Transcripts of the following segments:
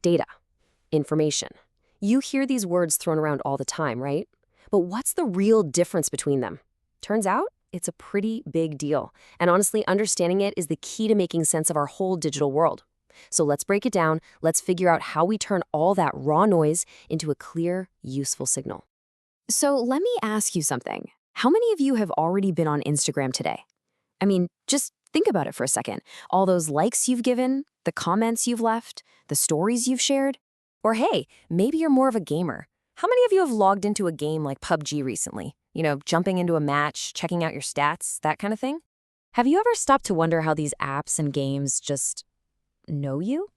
Data, information. You hear these words thrown around all the time, right? But what's the real difference between them? Turns out, it's a pretty big deal. And honestly, understanding it is the key to making sense of our whole digital world. So let's break it down. Let's figure out how we turn all that raw noise into a clear, useful signal. So let me ask you something. How many of you have already been on Instagram today? I mean, just think about it for a second. All those likes you've given, the comments you've left, the stories you've shared. Or hey, maybe you're more of a gamer. How many of you have logged into a game like PUBG recently? You know, jumping into a match, checking out your stats, that kind of thing? Have you ever stopped to wonder how these apps and games just know you?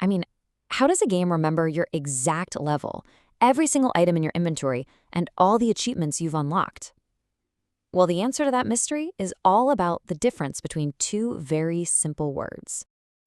I mean, how does a game remember your exact level, every single item in your inventory, and all the achievements you've unlocked? Well, the answer to that mystery is all about the difference between two very simple words.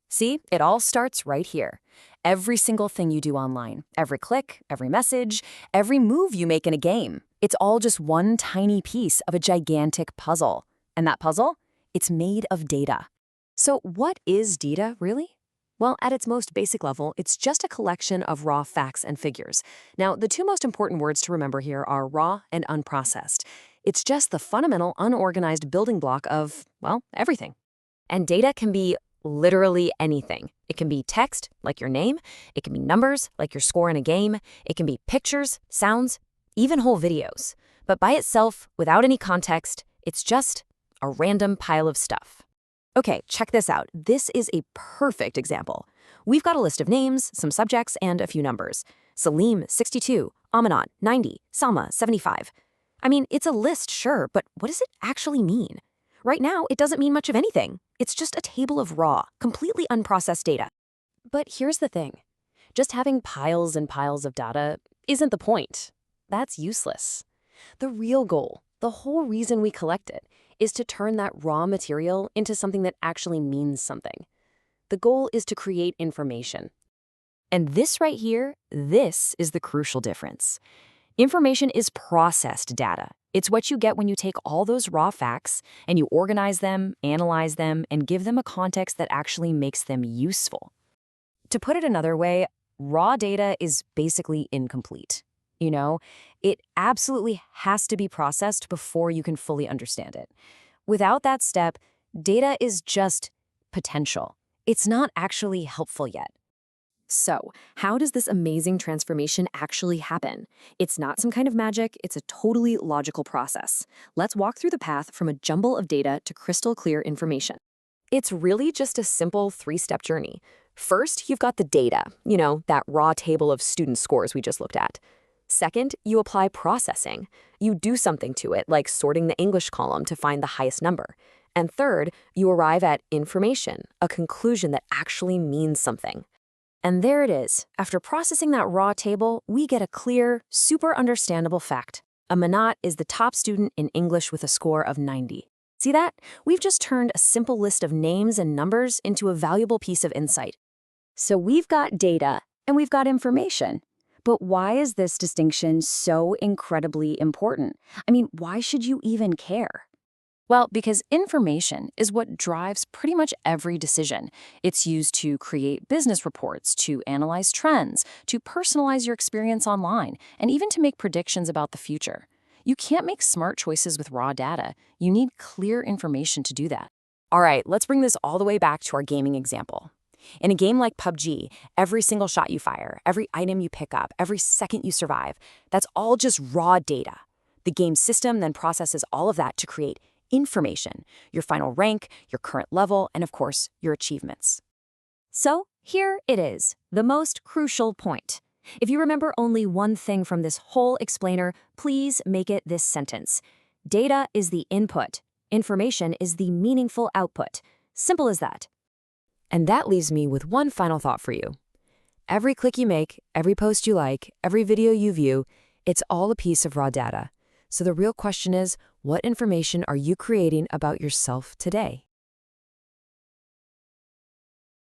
See, it all starts right here. Every single thing you do online, every click, every message, every move you make in a game, it's all just one tiny piece of a gigantic puzzle. And that puzzle? It's made of data. So what is data, really? Well, at its most basic level, it's just a collection of raw facts and figures. Now, the two most important words to remember here are raw and unprocessed. It's just the fundamental, unorganized building block of, well, everything. And data can be literally anything. It can be text, like your name. It can be numbers, like your score in a game. It can be pictures, sounds, even whole videos. But by itself, without any context, it's just a random pile of stuff. Okay, check this out. This is a perfect example. We've got a list of names, some subjects, and a few numbers. Salim, 62, Amanat, 90, Salma, 75. I mean, it's a list, sure, but what does it actually mean? Right now, it doesn't mean much of anything. It's just a table of raw, completely unprocessed data. But here's the thing. Just having piles and piles of data isn't the point. That's useless. The real goal, the whole reason we collect it, is to turn that raw material into something that actually means something. The goal is to create information. And this right here, this is the crucial difference. Information is processed data. It's what you get when you take all those raw facts and you organize them, analyze them, and give them a context that actually makes them useful. To put it another way, raw data is basically incomplete. You know, it absolutely has to be processed before you can fully understand it. Without that step, data is just potential. It's not actually helpful yet. So, how does this amazing transformation actually happen? It's not some kind of magic, it's a totally logical process. Let's walk through the path from a jumble of data to crystal clear information. It's really just a simple three-step journey. First, you've got the data, you know, that raw table of student scores we just looked at. Second, you apply processing. You do something to it, like sorting the English column to find the highest number. And third, you arrive at information, a conclusion that actually means something. And there it is. After processing that raw table, we get a clear, super understandable fact. Amanat is the top student in English with a score of 90. See that? We've just turned a simple list of names and numbers into a valuable piece of insight. So we've got data, and we've got information. But why is this distinction so incredibly important? I mean, why should you even care? Well, because information is what drives pretty much every decision. It's used to create business reports, to analyze trends, to personalize your experience online, and even to make predictions about the future. You can't make smart choices with raw data. You need clear information to do that. All right, let's bring this all the way back to our gaming example. In a game like PUBG, every single shot you fire, every item you pick up, every second you survive, that's all just raw data. The game system then processes all of that to create information, your final rank, your current level, and of course, your achievements. So here it is, the most crucial point. If you remember only one thing from this whole explainer, please make it this sentence. Data is the input. Information is the meaningful output. Simple as that. And that leaves me with one final thought for you. Every click you make, every post you like, every video you view, it's all a piece of raw data. So the real question is, what information are you creating about yourself today?